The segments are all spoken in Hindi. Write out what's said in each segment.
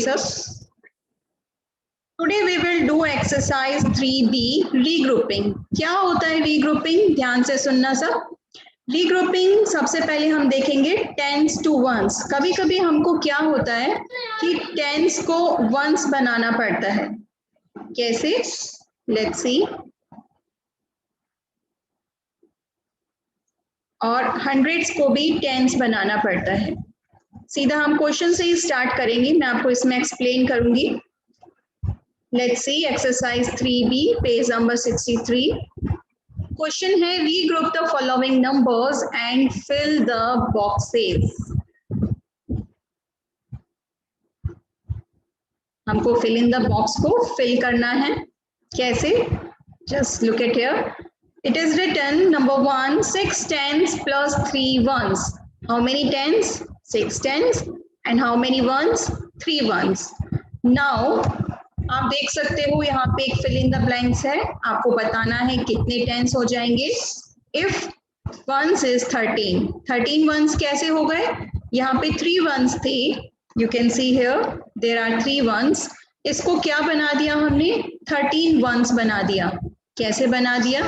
सब today we will do exercise 3B regrouping. क्या होता है रीग्रुपिंग, ध्यान से सुनना सब। रीग्रुपिंग सबसे पहले हम देखेंगे टेंस टू वंस। कभी कभी हमको क्या होता है कि टेंस को वंस बनाना पड़ता है। कैसे, लेट्स सी। और हंड्रेड्स को भी टेंस बनाना पड़ता है। सीधा हम क्वेश्चन से ही स्टार्ट करेंगे, मैं आपको इसमें एक्सप्लेन करूंगी। Let's see exercise 3B page number 63। Question है regroup the following numbers and fill the boxes. हमको फिल इन द बॉक्स को फिल करना है। कैसे, just look at here. It is written number 1 6 tens plus 3 ones. How many tens? 6 tens. And how many ones? 3 ones. Now आप देख सकते हो यहाँ पे एक fill in the blanks है। आपको बताना है कितने tens हो जाएंगे। If ones is 13, 13 ones कैसे हो गए? यहाँ पे 3 ones थे। You can see here there are 3 ones. इसको क्या बना दिया हमने? 13 ones बना दिया। कैसे बना दिया?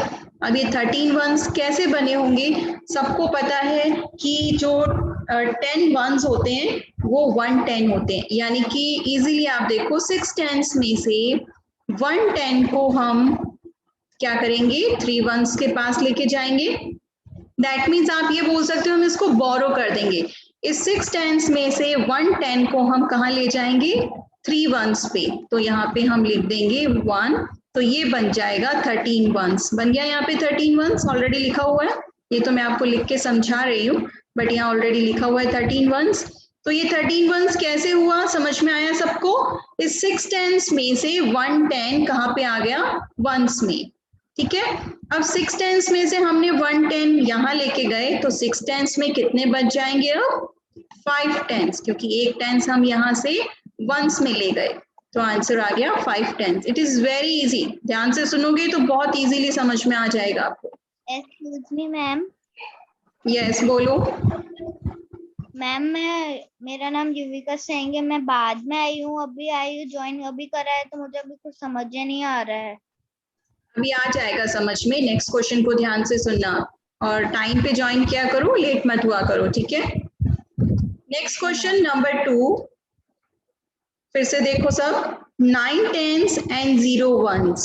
अब ये 13 वंस कैसे बने होंगे? सबको पता है कि जो 10 वंस होते हैं वो 1 10 होते हैं, यानी कि इजीली आप देखो 6 टेंस में से 1 10 को हम क्या करेंगे? 3 वंस के पास लेके जाएंगे। दैट मीन्स आप ये बोल सकते हो हम इसको बोरो कर देंगे। इस 6 टेंस में से 1 10 को हम कहाँ ले जाएंगे? 3 वंस पे। तो यहाँ पे हम लिख देंगे 1, तो ये बन जाएगा 13 वंस। बन गया यहाँ पे 13 वंस, ऑलरेडी लिखा हुआ है। ये तो मैं आपको लिख के समझा रही हूँ, बट यहाँ ऑलरेडी लिखा हुआ है 13 वंस। तो ये 13 वंस कैसे हुआ, समझ में आया सबको? इस 6 टेंस में से 1 10 कहाँ पे आ गया? वंस में। ठीक है, अब 6 टेंस में से हमने 1 10 यहाँ लेके गए, तो 6 टेंस में कितने बच जाएंगे? अब 5 टेंस, क्योंकि एक टेंस हम यहाँ से वंस में ले गए, तो आंसर आ गया 5 tens. It is very easy, ध्यान से सुनोगे तो बहुत इजीली समझ में आ जाएगा आपको। Excuse me ma'am. यस बोलो। मैम मेरा नाम युविका सिंह है, मैं बाद में आई हूँ, अभी आई हूँ, ज्वाइन अभी करा है, तो मुझे अभी कुछ समझ नहीं आ रहा है। अभी आ जाएगा समझ में। नेक्स्ट क्वेश्चन को ध्यान से सुनना और टाइम पे ज्वाइन किया करो, लेट मत हुआ करो, ठीक है। नेक्स्ट क्वेश्चन नंबर 2, फिर से देखो सब। 9 टेंस एंड 0 वंस।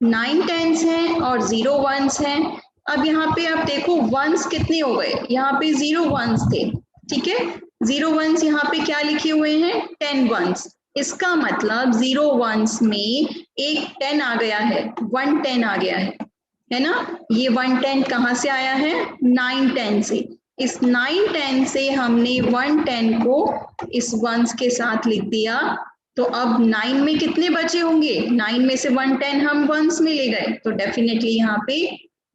9 टेंस हैं और 0 वंस हैं। अब यहाँ पे आप देखो वंस कितने हो गए? यहाँ पे 0 वंस थे, ठीक है। 0 वंस यहाँ पे क्या लिखे हुए हैं? 10 वंस। इसका मतलब 0 वंस में एक 10 आ गया है, 1 10 आ गया है ना। ये 1 10 कहाँ से आया है? 9 10 से। इस 9 10 से हमने 1 10 को इस वंस के साथ लिख दिया, तो अब 9 में कितने बचे होंगे? 9 में से 1 10 हम वंस में ले गए, तो डेफिनेटली यहाँ पे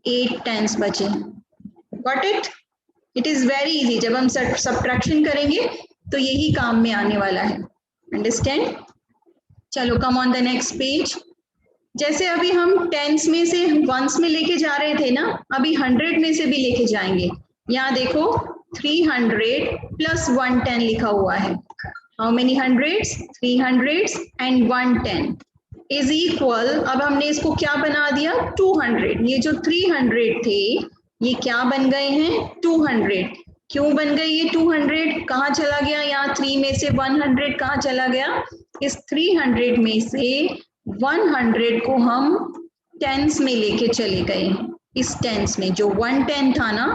8 टेंस बचे। Got it? It is very easy. जब हम सब्ट्रैक्शन करेंगे तो यही काम में आने वाला है। अंडरस्टैंड? चलो come on the next page. जैसे अभी हम टेंस में से वंस में लेके जा रहे थे ना, अभी 100 में से भी लेके जाएंगे। यहाँ देखो 300 प्लस 1 10 लिखा हुआ है। How many hundreds? 300 and 1 10 is equal, अब हमने इसको क्या बना दिया? 200। ये जो 300 थे ये क्या बन गए हैं? 200। क्यों बन गए ये 200? कहाँ चला गया? यहाँ 3 में से 100 कहाँ चला गया? इस 300 में से 100 को हम टेंस में लेके चले गए। इस टेंस में जो 1 10 था ना,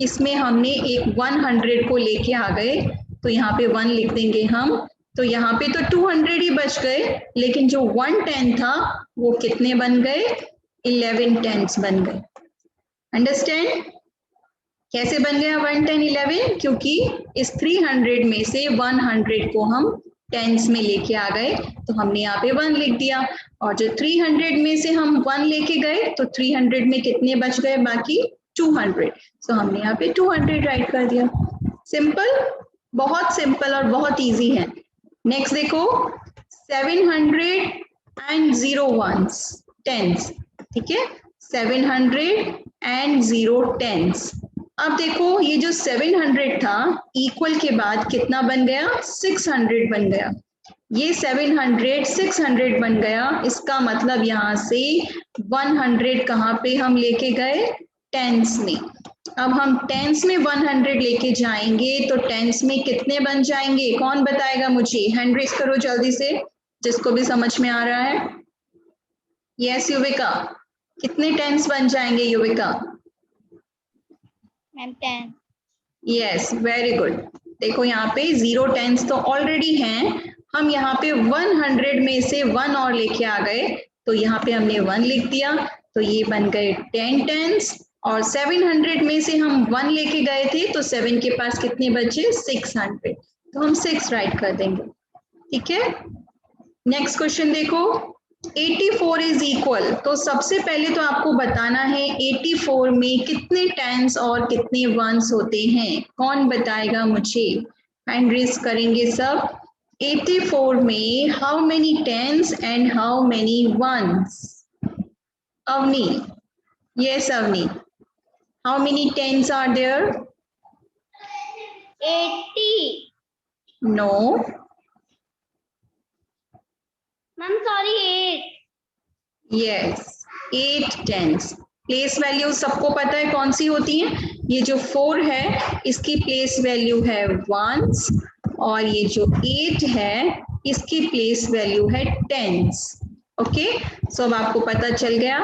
इसमें हमने एक 100 को लेके आ गए, तो यहाँ पे 1 लिख देंगे हम। तो यहाँ पे तो 200 ही बच गए, लेकिन जो 1 10 था वो कितने बन गए? 11 टेंस बन गए। अंडरस्टैंड? कैसे बन गया 1 10 11? क्योंकि इस 300 में से 100 को हम टेंस में लेके आ गए, तो हमने यहाँ पे 1 लिख दिया। और जो 300 में से हम 1 लेके गए, तो 300 में कितने बच गए? बाकी 200। सो हमने यहाँ पे 200 राइट कर दिया। सिंपल, बहुत सिंपल और बहुत इजी है। नेक्स्ट देखो 700 एंड 0 वंस टेंस, ठीक है। 700 एंड 0 टेंस। अब देखो ये जो 700 था इक्वल के बाद कितना बन गया? 600 बन गया। ये 700 600 बन गया। इसका मतलब यहाँ से 100 कहाँ पे हम लेके गए, टेंस में। अब हम टेंस में 100 लेके जाएंगे तो टेंस में कितने बन जाएंगे, कौन बताएगा मुझे? हैंड रेज करो जल्दी से, जिसको भी समझ में आ रहा है। यस युविका, कितने टेंस बन जाएंगे Yuvika? Ma'am 10। Yes, very good. देखो यहाँ पे 0 टेंस तो ऑलरेडी हैं, हम यहाँ पे 100 में से 1 और लेके आ गए, तो यहाँ पे हमने 1 लिख दिया, तो ये बन गए 10 टेंस। और 700 में से हम 1 लेके गए थे, तो 7 के पास कितने बचे, 600, तो हम 6 राइट कर देंगे। ठीक है, नेक्स्ट क्वेश्चन देखो, 84 इज इक्वल, तो सबसे पहले तो आपको बताना है 84 में कितने टेंस और कितने वंस होते हैं, कौन बताएगा मुझे? हैंड रेज करेंगे सब। 84 में how many tens and how many ones? Avni, yes Avni, how many tens are there? 80। No ma'am sorry 8। Yes, 8 tens. Place value सबको पता है कौन सी होती है, ये जो 4 है इसकी प्लेस वैल्यू है वंस, और ये जो 8 है इसकी प्लेस वैल्यू है टेंस। ओके, सो अब आपको पता चल गया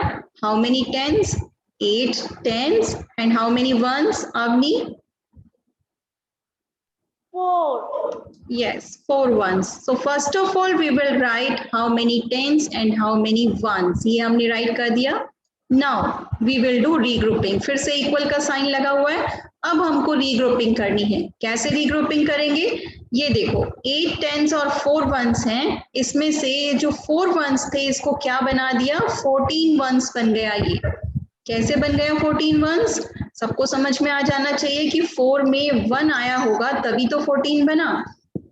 how many tens, 8 tens, and how many ones Avni? 4। Yes, 4 ones. So first of all we will write how many tens and how many ones. ये हमने write कर दिया। Now we will do regrouping. फिर से equal का sign लगा हुआ है। अब हमको regrouping करनी है। कैसे regrouping करेंगे? ये देखो 8 tens और 4 ones हैं। इसमें से जो 4 ones थे इसको क्या बना दिया, 14 ones बन गया। ये कैसे बन गया 14 वंस? सबको समझ में आ जाना चाहिए कि 4 में 1 आया होगा तभी तो 14 बना।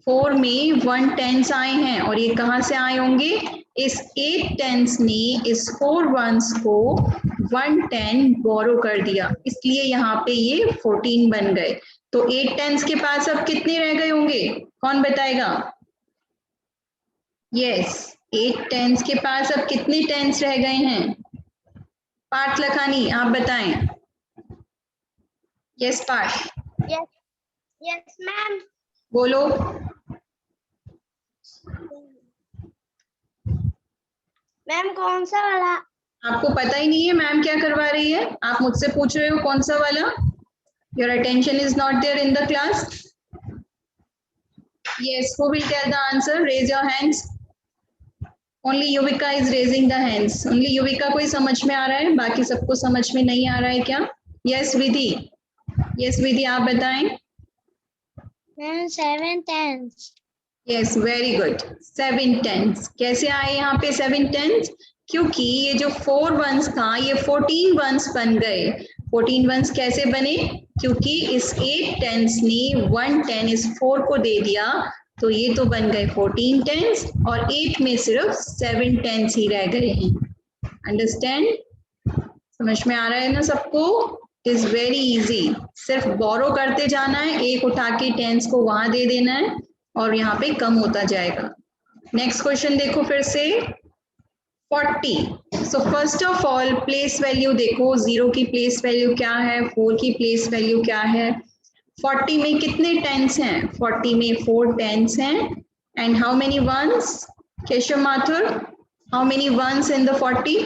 4 में 1 टेंस आए हैं, और ये कहाँ से आए होंगे, इस 8 टेंस ने इस 4 वंस को 1 10 बोरो कर दिया, इसलिए यहाँ पे ये 14 बन गए। तो 8 टेंस के पास अब कितने रह गए होंगे, कौन बताएगा? यस, 8 टेंस के पास अब कितने टेंस रह गए हैं? पार्थ लखानी आप बताएं। Yes Parth, yes yes ma'am. बोलो। मैम कौन सा वाला? आपको पता ही नहीं है मैम क्या करवा रही है, आप मुझसे पूछ रहे हो कौन सा वाला? Your attention is not there in the class. Yes, who will tell the answer? Raise your hands. Only Yuvika is raising the hands. Only Yuvika को ही समझ में आ रहा है, बाकी सबको समझ में नहीं आ रहा है क्या? यस विधि, यस विधि आप बताएं। Ma'am 7 tens. Yes, very good, 7 tens. कैसे आए यहाँ पे 7 टेंस? क्योंकि ये जो 4 वंस था ये 14 वंस बन गए। 14 वंस कैसे बने? क्योंकि इस 8 टेंस ने 1 10 इस 4 को दे दिया, तो ये तो बन गए 14 टेंस, और 8 में सिर्फ 7 टेंस ही रह गए हैं। अंडरस्टैंड? समझ में आ रहा है ना सबको? इज वेरी इजी, सिर्फ बोरो करते जाना है, एक उठा के टेंस को वहां दे देना है और यहाँ पे कम होता जाएगा। नेक्स्ट क्वेश्चन देखो फिर से, 40। So first of all place value देखो, 0 की प्लेस वैल्यू क्या है, 4 की प्लेस वैल्यू क्या है। 40 में कितने टेंस हैं? 40 में 4 टेंस हैं, and how many ones? Keshav Mathur, how many ones in the 40?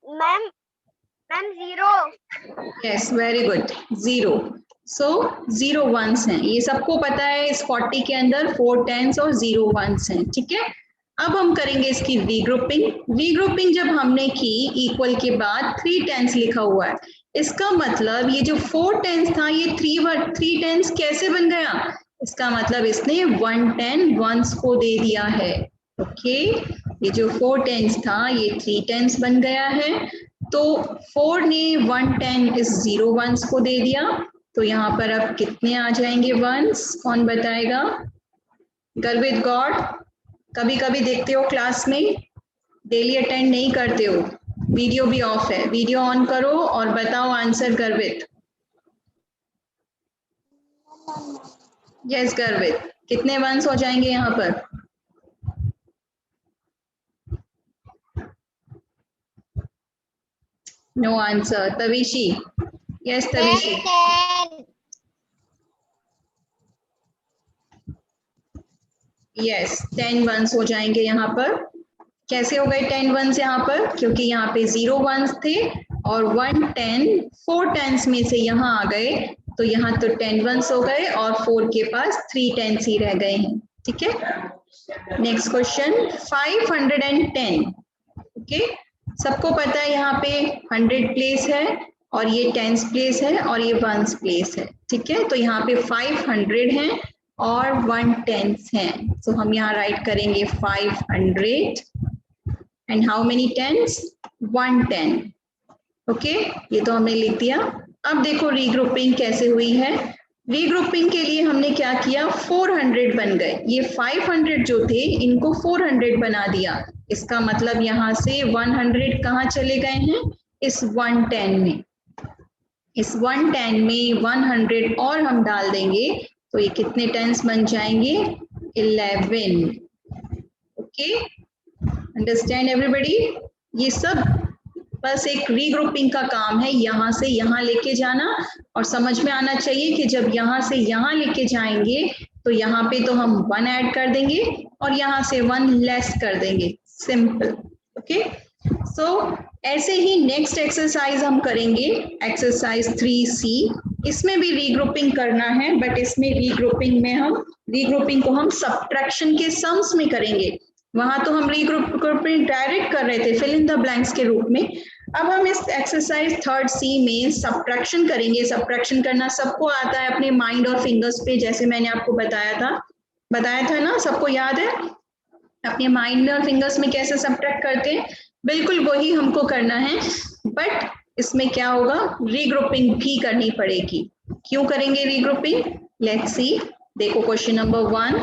Ma'am 0। Yes, very good, 0। So 0 ones हैं, ये सबको पता है इस 40 के अंदर 4 टेंस और 0 वंस हैं। ठीक है, अब हम करेंगे इसकी रीग्रुपिंग। रीग्रुपिंग जब हमने की, इक्वल के बाद 3 टेंस लिखा हुआ है, इसका मतलब ये जो 4 टेंस था ये 3 टेंस कैसे बन गया? इसका मतलब इसने 1 10 वंस को दे दिया है। ओके, ये जो 4 टेंस था ये 3 टेंस बन गया है, तो 4 ने 1 10 इस 0 वंस को दे दिया, तो यहाँ पर अब कितने आ जाएंगे वंस, कौन बताएगा? गर्वित गॉड, कभी कभी देखते हो क्लास में, डेली अटेंड नहीं करते हो, वीडियो भी ऑफ है, वीडियो ऑन करो और बताओ आंसर गर्वित। यस गर्वित, कितने वंस हो जाएंगे यहाँ पर? No answer. Tavishi, yes Tavishi. Yes 10 ones हो जाएंगे यहाँ पर। कैसे हो गए 10 वंस यहाँ पर? क्योंकि यहाँ पे 0 वंस थे और 1 10 4 टेंस में से यहाँ आ गए, तो यहाँ तो 10 वंस हो गए और 4 के पास 3 टेंस ही रह गए हैं। ठीक है, नेक्स्ट क्वेश्चन 510। ओके, सबको पता है यहाँ पे 100 प्लेस है और ये टेंस प्लेस है और ये वंस प्लेस है। ठीक है, तो यहाँ पे 500 हैं और 1 टेंस है, तो हम यहाँ राइट करेंगे 500 and how many tens? 1 10। Okay, ये तो हमने लिख दिया। अब देखो रीग्रुपिंग कैसे हुई है। रीग्रुपिंग के लिए हमने क्या किया, 400 बन गए। ये 500 जो थे इनको 400 बना दिया। इसका मतलब यहाँ से 100 कहाँ चले गए हैं? इस 110 में। इस 110 में 100 और हम डाल देंगे तो ये कितने टेंस बन जाएंगे? 11। Okay, understand everybody? ये सब बस एक रीग्रुपिंग का काम है, यहाँ से यहाँ लेके जाना। और समझ में आना चाहिए कि जब यहाँ से यहाँ लेके जाएंगे तो यहाँ पे तो हम 1 ऐड कर देंगे और यहाँ से 1 लेस कर देंगे। सिंपल। ओके, सो ऐसे ही नेक्स्ट एक्सरसाइज हम करेंगे, एक्सरसाइज 3C। इसमें भी रीग्रुपिंग करना है, बट इसमें रीग्रुपिंग को हम सब्ट्रैक्शन के सम्स में करेंगे। वहां तो हम रीग्रुपिंग डायरेक्ट कर रहे थे फिल इन द ब्लैंक्स के रूप में। अब हम इस एक्सरसाइज 3C में सब्ट्रैक्शन करेंगे। सब्ट्रैक्शन करना सबको आता है अपने माइंड और फिंगर्स पे, जैसे मैंने आपको बताया था ना, सबको याद है अपने माइंड और फिंगर्स में कैसे सब्ट्रैक्ट करते हैं? बिल्कुल वही हमको करना है, बट इसमें क्या होगा, रीग्रुपिंग भी करनी पड़ेगी। क्यों करेंगे रीग्रुपिंग? Let's see. देखो क्वेश्चन नंबर 1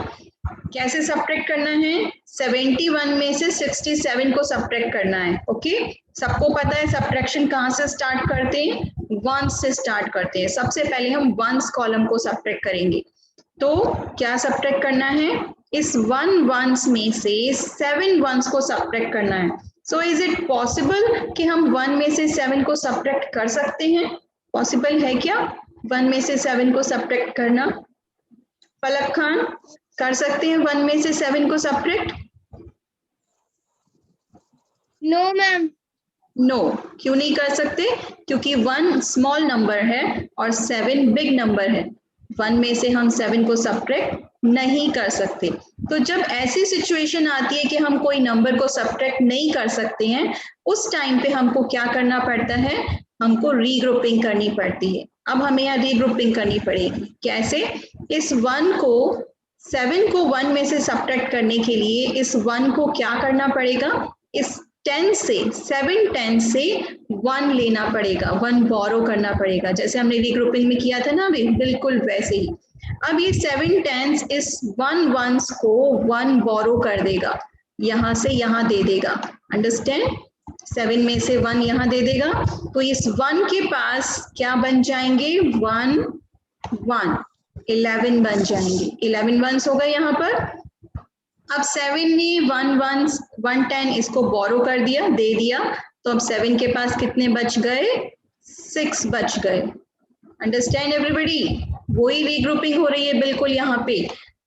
कैसे सब्ट्रैक्ट करना है। 71 में से 67 को सब्ट्रैक्ट करना है। ओके, सबको पता है सब्ट्रैक्शन कहाँ से स्टार्ट करते हैं? 1 से स्टार्ट करते हैं। सबसे पहले हम 1s कॉलम को सब्ट्रैक्ट करेंगे। तो क्या सब्ट्रैक्ट करना है? इस 1 1s में से 7 1s को सब्ट्रैक्ट करना है। सो इज इट पॉसिबल कि हम 1 में से 7 को सब्ट्रैक्ट कर सकते हैं? पॉसिबल है क्या 1 में से 7 को सब्ट्रैक्ट करना? पलक खान, कर सकते हैं 1 में से 7 को सब्ट्रैक्ट? No ma'am. नो, क्यों नहीं कर सकते? क्योंकि 1 स्मॉल नंबर है और 7 बिग नंबर है। 1 में से हम 7 को सब्ट्रैक्ट नहीं कर सकते। तो जब ऐसी सिचुएशन आती है कि हम कोई नंबर को सब्ट्रैक्ट नहीं कर सकते हैं, उस टाइम पे हमको क्या करना पड़ता है? हमको रीग्रुपिंग करनी पड़ती है। अब हमें यहाँ रीग्रुपिंग करनी पड़ेगी। कैसे? इस 1 को 7 को 1 में से सब्ट्रैक्ट करने के लिए इस 1 को क्या करना पड़ेगा? इस 10 से 7 10 से 1 लेना पड़ेगा, 1 बोरो करना पड़ेगा, जैसे हमने रीग्रुपिंग में किया था ना अभी, बिल्कुल वैसे ही। अब ये 7 10s इस 1 1s को 1 बोरो कर देगा, यहाँ से यहाँ दे देगा। अंडरस्टैंड? 7 में से 1 यहाँ दे देगा, तो इस 1 के पास क्या बन जाएंगे? 1 1 11 बन जाएंगे। 11 1s हो गए यहाँ पर। अब 7 ने 1 10 इसको बोरो कर दिया, दे दिया, तो अब 7 के पास कितने बच गए? 6 बच गए। Understand everybody? वही रीग्रुपिंग हो रही है बिल्कुल यहाँ पे,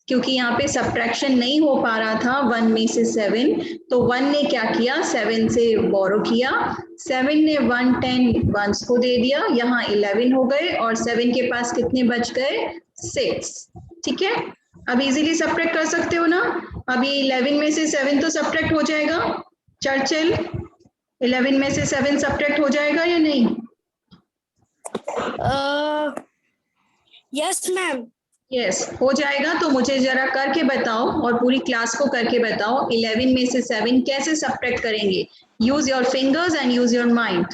क्योंकि यहाँ पे सब्ट्रैक्शन नहीं हो पा रहा था 1 में से 7, तो 1 ने क्या किया? 7 से बोरो किया, 7 ने 1 10 1s को दे दिया, यहाँ 11 हो गए और 7 के पास कितने बच गए? 6। ठीक है, अब इजीली सब्ट्रैक्ट कर सकते हो ना? अभी 11 में से 7 तो सब्ट्रैक्ट हो जाएगा। चर्चिल, 11 में से 7 सब्ट्रैक्ट हो जाएगा या नहीं? Yes ma'am. यस, हो जाएगा। तो मुझे जरा करके बताओ और पूरी क्लास को करके बताओ 11 में से 7 कैसे सब्ट्रैक्ट करेंगे। Use your fingers and use your mind.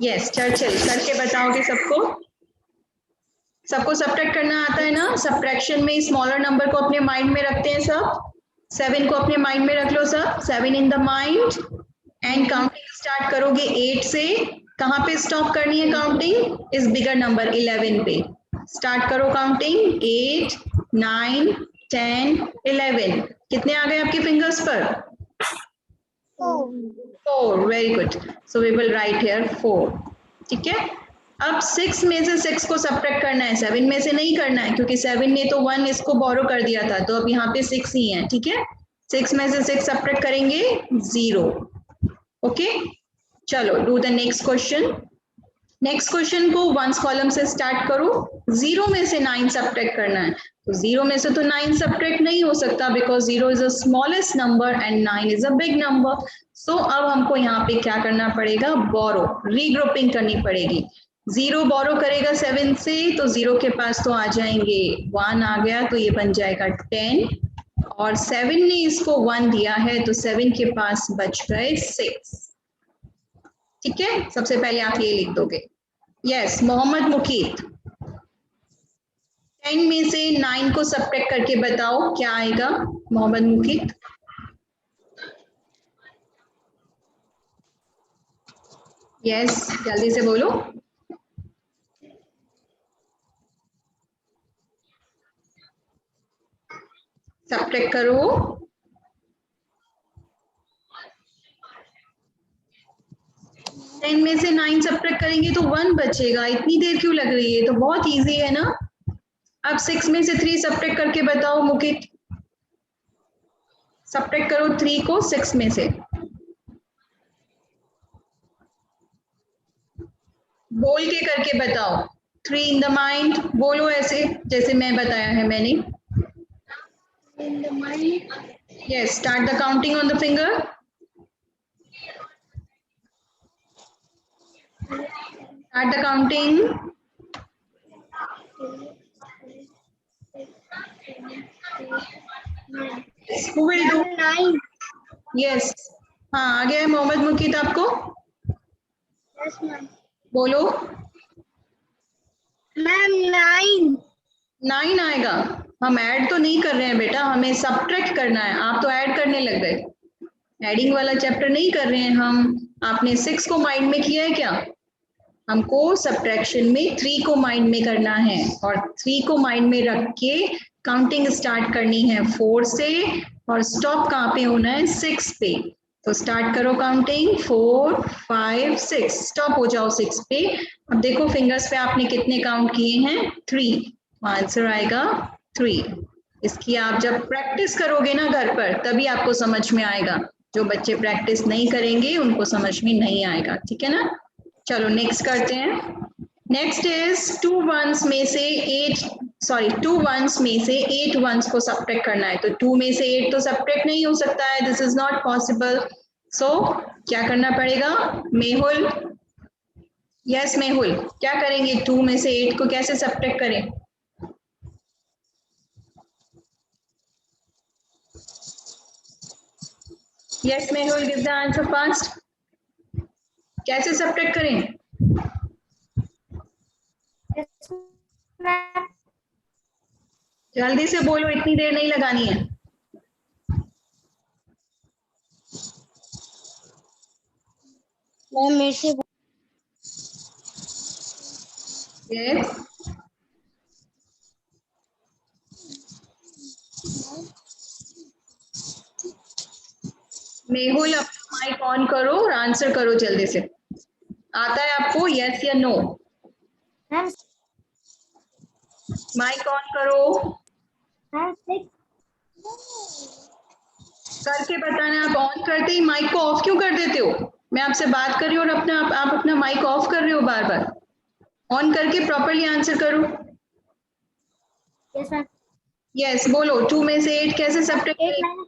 Yes Churchill, करके बताओगे सबको? सबको सब्ट्रैक्ट करना आता है ना? सब्ट्रैक्शन में स्मॉलर नंबर को अपने माइंड में रखते हैं सब। 7 को अपने माइंड में रख लो सब, 7 in the mind, and counting start करोगे 8 से। कहाँ पे स्टॉप करनी है काउंटिंग? इस बिगर नंबर 11 पे स्टार्ट करो काउंटिंग। 8 9, 10, 11। कितने आ गए आपके फिंगर्स पर? 4। Very good. So we will write here 4। ठीक है, अब 6 में से 6 को सब्ट्रैक्ट करना है, 7 में से नहीं करना है, क्योंकि 7 ने तो 1 इसको बोरो कर दिया था, तो अब यहाँ पे 6 ही है। ठीक है, 6 में से 6 सब्ट्रैक्ट करेंगे 0। ओके, चलो do the next question. Next question को वंस कॉलम से स्टार्ट करो। 0 में से 9 सब्ट्रैक्ट करना है, तो 0 में से तो 9 सब्ट्रैक्ट नहीं हो सकता, because 0 is the smallest number and 9 is a big number. So अब हमको यहाँ पे क्या करना पड़ेगा? बोरो, रीग्रुपिंग करनी पड़ेगी। 0 बोरो करेगा 7 से, तो 0 के पास तो आ जाएंगे 1 आ गया, तो ये बन जाएगा 10, और 7 ने इसको 1 दिया है, तो 7 के पास बच गए 6। ठीक है, सबसे पहले आप ये लिख दोगे। यस, मोहम्मद मुकीत, 10 में से 9 को सब्ट्रैक्ट करके बताओ क्या आएगा। मोहम्मद मुकीत, यस, जल्दी से बोलो। सब्ट्रैक्ट करो। 10 में से 9 सब्ट्रैक्ट करेंगे तो 1 बचेगा। इतनी देर क्यों लग रही है? तो बहुत इजी है ना। अब 6 में से 3 सब्ट्रैक्ट करके बताओ मुकीत। सब्ट्रैक्ट करो 3 को 6 में से। बोल के करके बताओ। 3 इन द माइंड, बोलो ऐसे जैसे मैं बताया है मैंने। In the mind. Yes, start the counting on the finger. Start the counting. Who will do? 9. Yes. हाँ, आ गया है मोहम्मद मुकीत आपको? Yes, ma'am. बोलो। Ma'am, 9. 9 आएगा। हम ऐड तो नहीं कर रहे हैं बेटा, हमें सब्ट्रैक्ट करना है। आप तो ऐड करने लग गए। एडिंग वाला चैप्टर नहीं कर रहे हैं हम। आपने 6 को माइंड में किया है क्या? हमको सब्ट्रैक्शन में 3 को माइंड में करना है, और 3 को माइंड में रख के काउंटिंग स्टार्ट करनी है 4 से, और स्टॉप कहाँ पे होना है? 6 पे। तो स्टार्ट करो काउंटिंग, 4, 5, 6, स्टॉप हो जाओ 6 पे। अब देखो फिंगर्स पे आपने कितने काउंट किए हैं? 3। आंसर आएगा 3। इसकी आप जब प्रैक्टिस करोगे ना घर पर, तभी आपको समझ में आएगा। जो बच्चे प्रैक्टिस नहीं करेंगे उनको समझ में नहीं आएगा। ठीक है ना। चलो नेक्स्ट करते हैं। नेक्स्ट इज 2 वंस में से 8 वंस को सब्ट्रैक्ट करना है। तो 2 में से 8 तो सब्ट्रैक्ट नहीं हो सकता है, दिस इज नॉट पॉसिबल। सो क्या करना पड़ेगा? मेहुल, यस मेहुल, क्या करेंगे? 2 में से 8 को कैसे सब्ट्रैक्ट करें? Yes Mehul, give the answer fast. कैसे सब्ट्रैक्ट करें? Yes, ma'am. जल्दी से बोलो, इतनी देर नहीं लगानी है। मैम मेरे से यस, मेहुल अपना माइक ऑन करो और आंसर करो जल्दी से। आता है आपको? यस या नो? मैम माइक ऑन करो, मैम 6. करके बताना। आप ऑन करते ही माइक को ऑफ क्यों कर देते हो? मैं आपसे बात कर रही हूँ और आप अपना माइक ऑफ कर रहे हो बार बार। ऑन करके प्रॉपर्ली आंसर करो। Yes, ma'am. यस, बोलो 2 में से 8 कैसे सब्ट्रैक्ट 8 करें?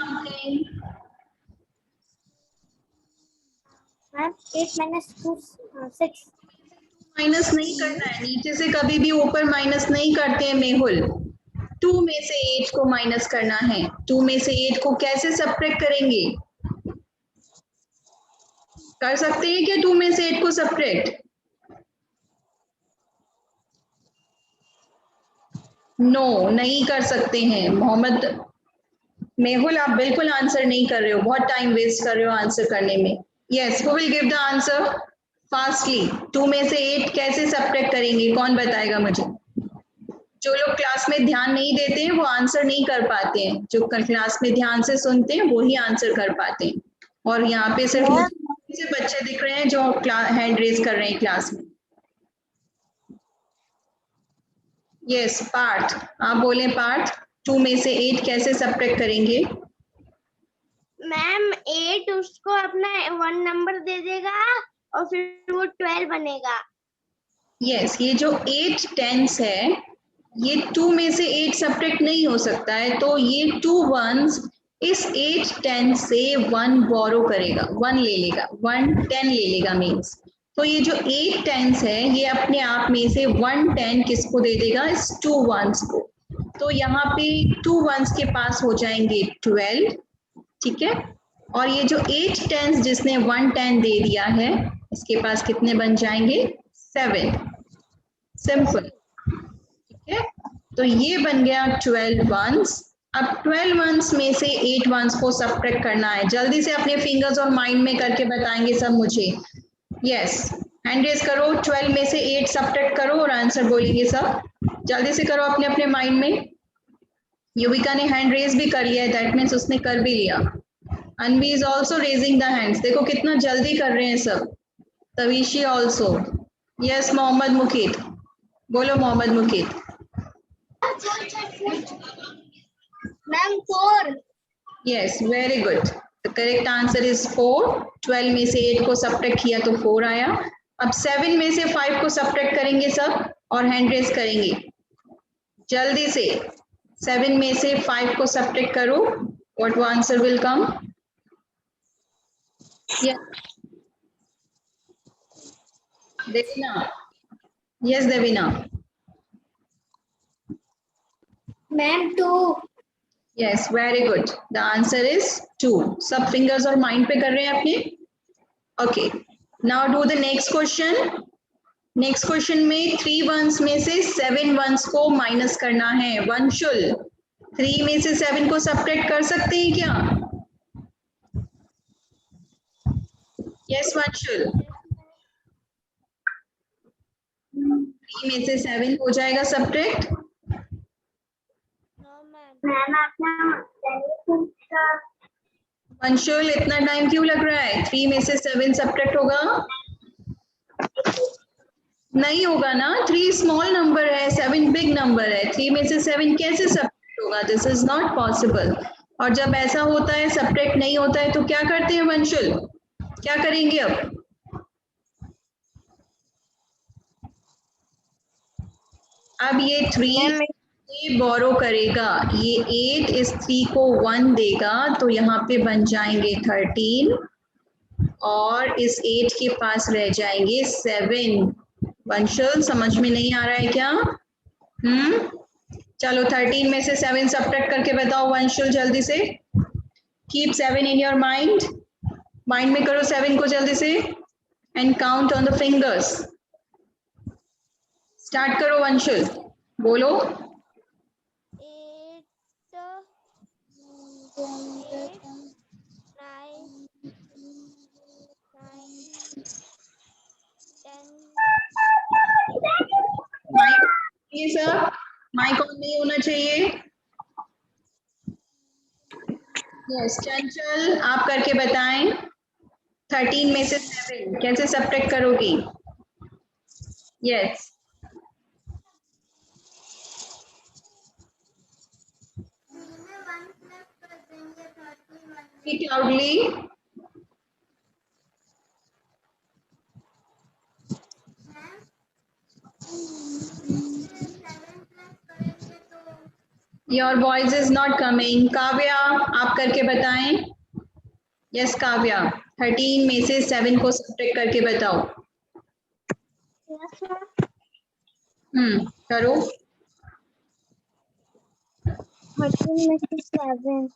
minus 6. Ma'am 8 minus 2, 6. माइनस नहीं करना है, नीचे से कभी भी ऊपर माइनस नहीं करते हैं मेहुल। 2 में से 8 को माइनस करना है। 2 में से 8 को कैसे सब्ट्रैक्ट करेंगे? कर सकते हैं क्या 2 में से 8 को सब्ट्रैक्ट? नो, नहीं कर सकते हैं। मोहम्मद मेहुल, आप बिल्कुल आंसर नहीं कर रहे हो, बहुत टाइम वेस्ट कर रहे हो आंसर करने में। Yes, who will give the answer? Fastly 2 में से 8 कैसे सब्ट्रैक्ट करेंगे, कौन बताएगा मुझे? जो लोग क्लास में ध्यान नहीं देते हैं वो आंसर नहीं कर पाते हैं, जो क्लास में ध्यान से सुनते हैं वो ही आंसर कर पाते हैं। और यहाँ पे सिर्फ मुझे से बच्चे दिख रहे हैं जो हैंड रेज कर रहे हैं क्लास में। यस पार्थ, आप बोले पार्थ, 2 में से 8 कैसे सब्ट्रैक्ट करेंगे? मैम 8 उसको अपना 1 नंबर दे देगा और फिर वो 12 बनेगा। यस, ये जो 8 टेंस है ये 2 में से 8 सब्ट्रैक्ट नहीं हो सकता है, तो ये 2 वंस इस 8 टेंस से 1 बोरो करेगा, 1 ले लेगा, 1 10 ले लेगा मीन्स। तो ये जो 8 टेंस है ये अपने आप में से 1 10 किसको दे देगा? इस 2 वंस को। तो यहाँ पे 2 वंस के पास हो जाएंगे 12, ठीक है। और ये जो 8 टेंस जिसने 1 10 दे दिया है इसके पास कितने बन जाएंगे? 7। सिंपल, ठीक है। तो ये बन गया 12 वंस। अब 12 वंस में से 8 वंस को सब्ट्रैक्ट करना है। जल्दी से अपने फिंगर्स और माइंड में करके बताएंगे सब मुझे। यस, हैंड रेज करो, 12 में से 8 सब्ट्रैक्ट करो और आंसर बोलेंगे सब। जल्दी से करो अपने अपने माइंड में। युविका ने हैंड रेज भी कर लिया है, दैट मीन्स उसने कर भी लिया। Anvi is also raising the hands, देखो कितना जल्दी कर रहे हैं सब। तविशी ऑल्सो। यस मोहम्मद मुकीत, बोलो Mohammad Mukeet. Ma'am 4। Yes very good, the correct answer is 4। 12 में से 8 को सब्ट्रैक्ट किया तो 4 आया। अब 7 में से 5 को सब्ट्रैक्ट करेंगे सब और हैंड रेज करेंगे जल्दी से। 7 में से 5 को सब्ट्रैक्ट करो, what answer will come? Devina, yes Devina. Ma'am 2। Yes very good, the answer is 2। सब फिंगर्स और माइंड पे कर रहे हैं अपने। Okay, now do the next question. Next question में 3 वंस में से 7 वंस को माइनस करना है। वंशुल, 3 में से 7 को सब्ट्रैक्ट कर सकते हैं क्या? यस वंशुल, 3 में से 7 हो जाएगा सब्ट्रैक्ट। मैम आपने वंशुल इतना टाइम क्यों लग रहा है? 3 में से 7 सब्ट्रैक्ट होगा? नहीं होगा ना, 3 स्मॉल नंबर है, 7 बिग नंबर है। 3 में से 7 कैसे सब्ट्रैक्ट होगा? This is not possible. और जब ऐसा होता है सब्ट्रैक्ट नहीं होता है तो क्या करते हैं वंशुल? क्या करेंगे अब? अब ये 3 बोरो करेगा, ये 8 इस 3 को 1 देगा तो यहाँ पे बन जाएंगे 13 और इस 8 के पास रह जाएंगे 7। वंशुल समझ में नहीं आ रहा है क्या? चलो 13 में से 7 सब्ट्रैक्ट करके बताओ वंशुल जल्दी से। Keep 7 in your mind, mind में करो 7 को जल्दी से and count on the fingers. Start करो वंशुल, बोलो। 8 ये सब माइक ऑन नहीं होना चाहिए। यस चंचल, आप करके बताएं 13 में से 7 कैसे सब्ट्रैक्ट करोगी? Yes speak loudly. Your voice is not coming. Kavya, आप करके बताएं। यस काव्या, 13 में से 7 को सब्ट्रैक्ट करके बताओ। करो। 13 में से 7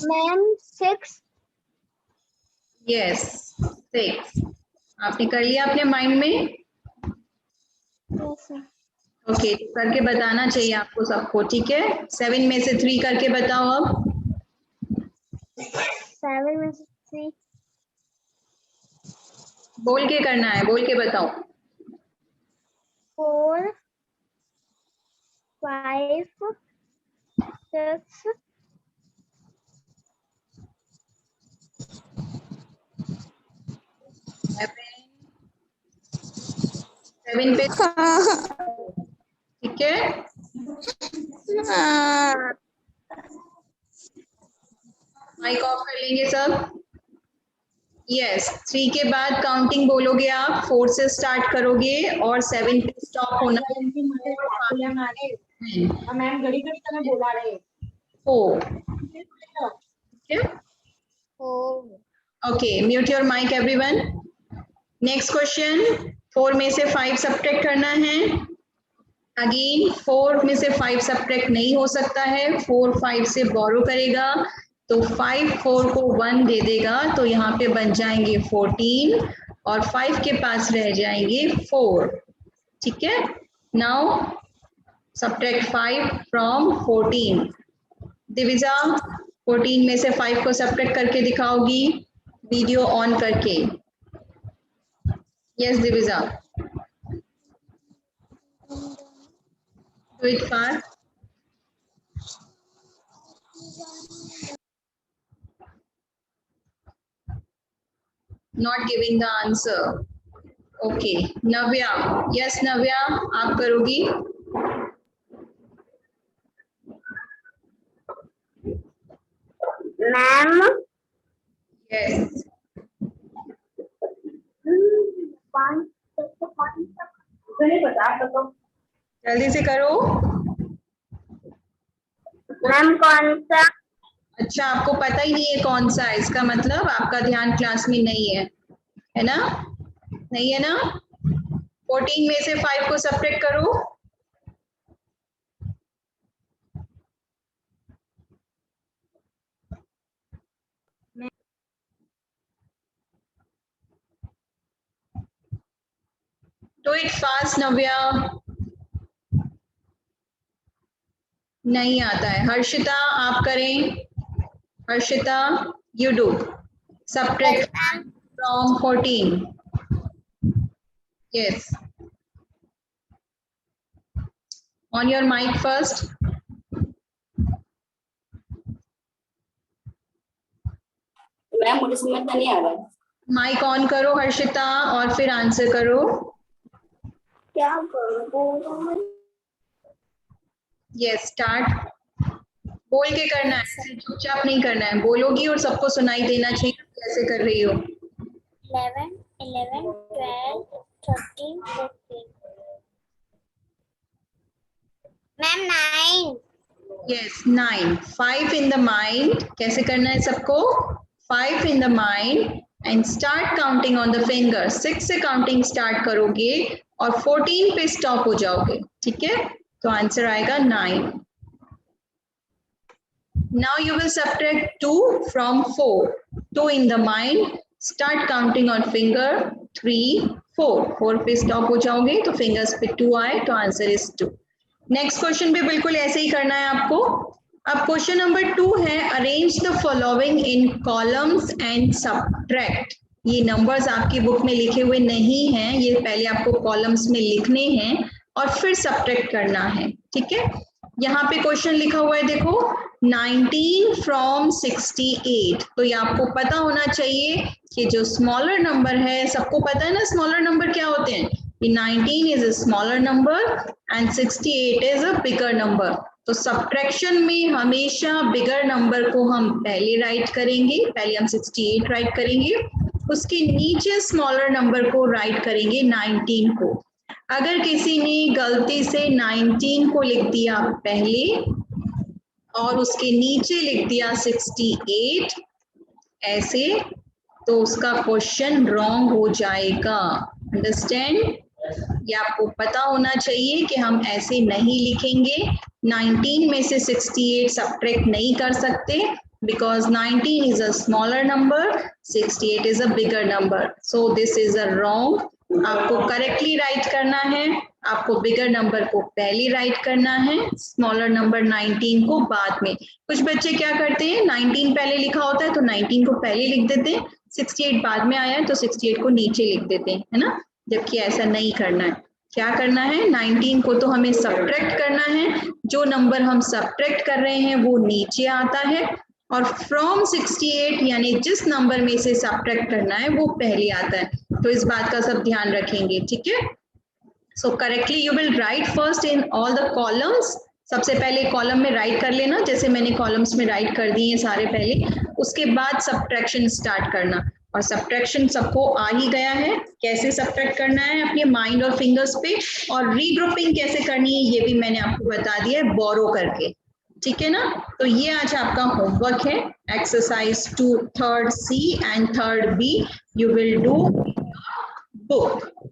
मैम 6। यस 6, आपने कर लिया अपने माइंड में? ओके, करके बताना चाहिए आपको सबको, ठीक है। 7 में से 3 करके बताओ अब। 7 में से 3 बोल के करना है, बोल के बताओ। 4 5 6 7 पे, ठीक है। माइक ऑफ कर लेंगे सब। यस, 3 के बाद काउंटिंग बोलोगे आप, 4 से स्टार्ट करोगे और 7 पे स्टॉप होना है। मैम घड़ी घड़ी समय बोला रहे 4, ठीक है। Okay, mute your mic everyone. Next question, 4 में से 5 सब्ट्रैक्ट करना है। अगेन 4 में से 5 सब्ट्रैक्ट नहीं हो सकता है, 4 5 से बोरो करेगा तो 5 4 को 1 दे देगा, तो यहाँ पे बन जाएंगे 14 और 5 के पास रह जाएंगे 4, ठीक है। Now subtract 5 from 14। दिविजा 14 में से 5 को सब्ट्रैक्ट करके दिखाओगी वीडियो ऑन करके। Yes Divija, do it fast. Not giving the answer. Okay, Navya. Yes, Navya, आप करोगी? Ma'am Yes. नहीं पता तो जल्दी से करो। मैम कौन सा? अच्छा, आपको पता ही नहीं है कौन सा है, इसका मतलब आपका ध्यान क्लास में नहीं है ना? नहीं है ना? 14 में से 5 को सब्ट्रैक्ट करो। Do it fast, नव्या। नहीं आता है। हर्षिता आप करें। Harshita, you do. Subtract from 14. Yes. On your mic first. Ma'am मुझे समझ में नहीं आ रहा है। माइक ऑन करो हर्षिता और फिर आंसर करो। क्या करूँ? Yes, start. बोल के करना है, ऐसे चुपचाप नहीं करना है, बोलोगी और सबको सुनाई देना चाहिए कैसे कर रही हो। 11 11 12 13 14 ma'am 9 yes, 9। 5 in the mind, कैसे करना है सबको? 5 in the mind and start counting on the finger. 6 से काउंटिंग स्टार्ट करोगे और 14 पे स्टॉप हो जाओगे, ठीक है। तो आंसर आएगा 9। Now you will subtract 2 from 4. 2 in the mind, start counting on finger, 3 4 4 पे स्टॉप हो जाओगे तो फिंगर्स पे 2 आए तो आंसर इज 2। नेक्स्ट क्वेश्चन भी बिल्कुल ऐसे ही करना है आपको। अब क्वेश्चन नंबर 2 है, arrange the following in columns and subtract. ये नंबर्स आपकी बुक में लिखे हुए नहीं हैं, ये पहले आपको कॉलम्स में लिखने हैं और फिर सब्ट्रैक्ट करना है, ठीक है। यहाँ पे क्वेश्चन लिखा हुआ है देखो, 19 फ्रॉम 68। तो ये आपको पता होना चाहिए कि जो स्मॉलर नंबर है, सबको पता है ना स्मॉलर नंबर क्या होते हैं। 19 is a smaller number and 68 is a bigger number. तो सब्ट्रैक्शन में हमेशा बिगर नंबर को हम पहले राइट करेंगे, पहले हम 68 राइट करेंगे, उसके नीचे स्मॉलर नंबर को राइट करेंगे 19 को। अगर किसी ने गलती से 19 को लिख दिया पहले और उसके नीचे लिख दिया 68 ऐसे, तो उसका क्वेश्चन रॉन्ग हो जाएगा। अंडरस्टैंड? ये आपको पता होना चाहिए कि हम ऐसे नहीं लिखेंगे। 19 में से 68 सब्ट्रैक्ट नहीं कर सकते because 19 is a smaller number, 68 is a bigger number. So this is a wrong. आपको करेक्टली राइट करना है। आपको बिगर नंबर को पहले राइट करना है, स्मॉलर नंबर 19 को बाद में। कुछ बच्चे क्या करते हैं, 19 पहले लिखा होता है तो 19 को पहले लिख देते हैं, 68 बाद में आया है तो 68 को नीचे लिख देते हैं, है ना, जबकि ऐसा नहीं करना है। क्या करना है, 19 को तो हमें सब्ट्रैक्ट करना है, जो नंबर हम सब्ट्रैक्ट कर रहे हैं वो नीचे आता है, और फ्रॉम 68 यानी जिस नंबर में से सब्ट्रैक्ट करना है वो पहले आता है। तो इस बात का सब ध्यान रखेंगे, ठीक है। So correctly you will write first in all the columns. सबसे पहले कॉलम में राइट कर लेना, जैसे मैंने कॉलम्स में राइट कर दिए हैं सारे पहले, उसके बाद सब्ट्रैक्शन स्टार्ट करना। और सब्ट्रैक्शन सबको आ ही गया है, कैसे सब्ट्रैक्ट करना है अपने माइंड और फिंगर्स पे, और रीग्रुपिंग कैसे करनी है ये भी मैंने आपको बता दिया है, बोरो करके, ठीक है ना। तो ये आज आपका होमवर्क है, exercise 2 3rd C and 3rd B, you will do book.